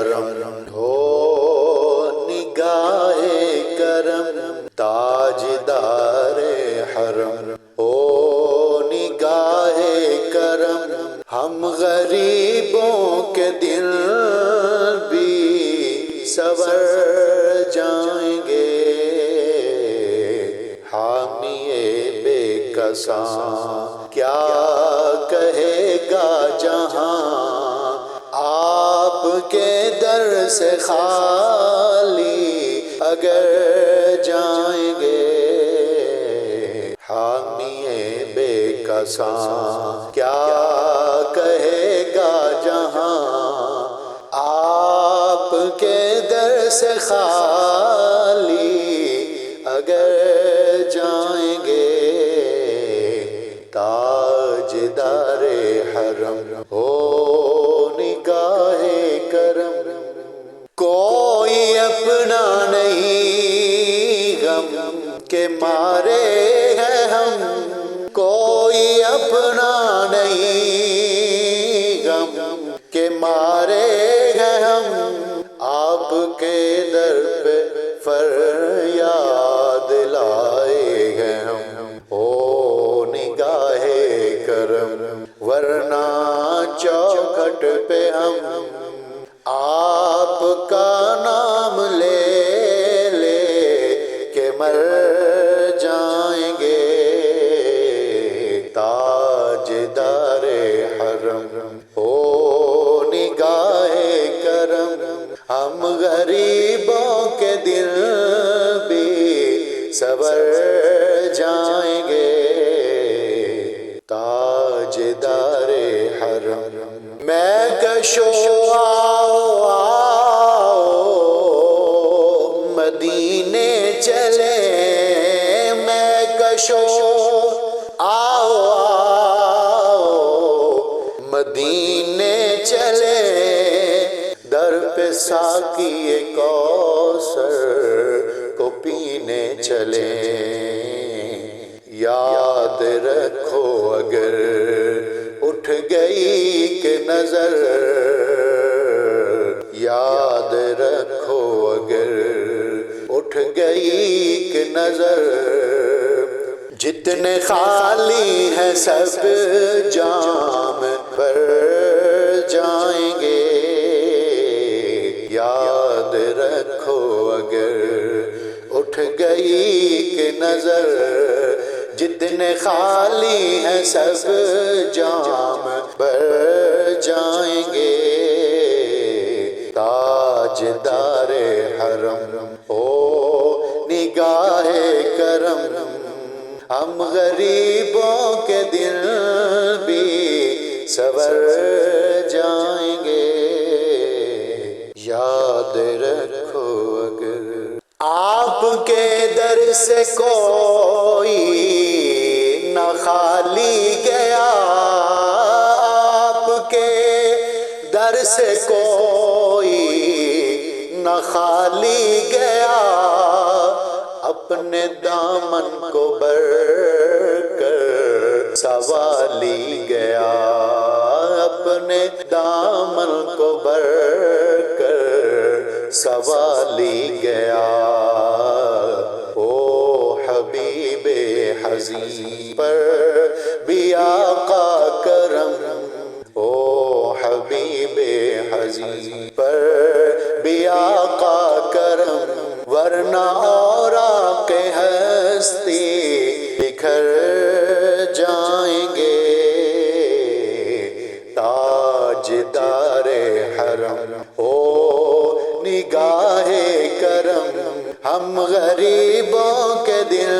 حرم ہو نگاہ کرم تاجدار حرم ہو نگاہ کرم ہم غریبوں کے دل بھی سنور جائیں گے حامی بے کساں کیا کہے گا جہاں آپ کے در سے خالی اگر جائیں گے حامی بے کساں کیا کہے گا جہاں آپ کے در سے خالی اگر جائیں گے تاجدار حرم ہو نگاہ کرم کوئی اپنا نہیں غم کے مارے ہیں ہم کوئی اپنا نہیں غم کے مارے ہیں ہم آپ کے در پہ فریاد لائے ہیں ہم او نگاہ کرم ورنہ چوکھٹ پہ ہم آپ کا نام لے لے کے مر جائیں گے تاجدار حرم ہو نگاہ کرم ہم غریبوں کے دل بھی سنور جائیں گے تاجدار حرم میں کشو آؤ مدینے چلے میں کشو آؤ مدینے چلے در پہ ساقی کوثر کو پینے چلے یاد رکھو اگر اٹھ گئی کہ نظر یاد رکھو اگر اٹھ گئی کہ نظر جتنے خالی ہیں سب جام بھر جائیں گے یاد رکھو اگر اٹھ گئی کہ نظر جتنے خالی ہیں سب جام بھر جائیں گے تاجدار حرم ہو نگاہ کرم ہم غریبوں کے دل بھی سنور جائیں گے یاد رکھو اگر آپ کے در سے کوئی نہ خالی گیا آپ کے در سے کوئی نہ خالی گیا اپنے دامن کو بھر کر سوالی گیا اپنے دامن کو بھر کر سوالی گیا او حبیب حزین پر بھی آقا کرم او حبیب حزین پر بھی آقا کرم ورنہ اوراق ہستی بکھر جائیں گے تاجدار حرم ہو نگاہ کرم ہم غریبوں کے دل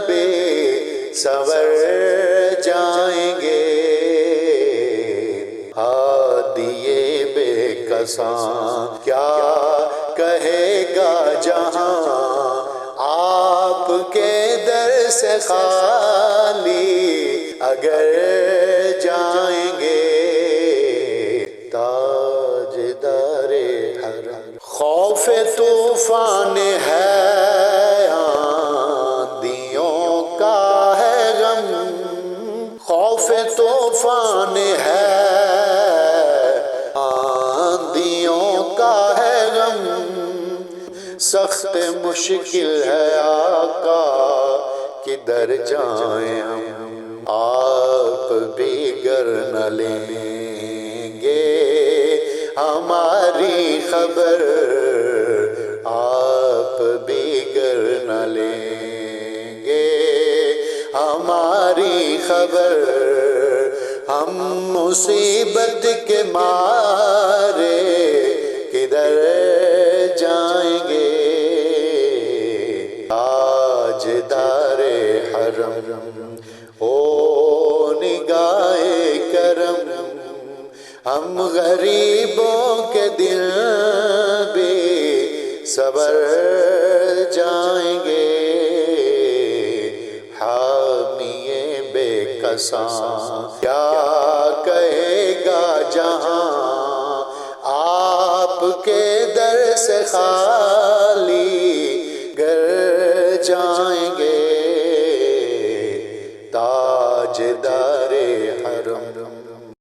بھی سنور جائیں گے ہادی بے کساں کیا کہے گا جہاں آپ کے در سے خالی اگر جائیں گے تاجدار حرم خوف طوفان ہے آندھیوں کا ہے غم خوف طوفان ہے آندھیوں سخت مشکل ہے آقا کدھر جائیں ہم، آپ بھی گر نہ لیں گے ہماری خبر، آپ بھی گر نہ لیں گے ہماری خبر، ہم مصیبت کے مارے کدھر جائیں گے، تاجدار حرم او نگاہ کرم، ہم غریبوں کے دل بھی صبر جائیں گے، حامی بے کساں کیا کہے گا جہاں، آپ کے در سے خالی گر جائیں گے، تاجدار حرم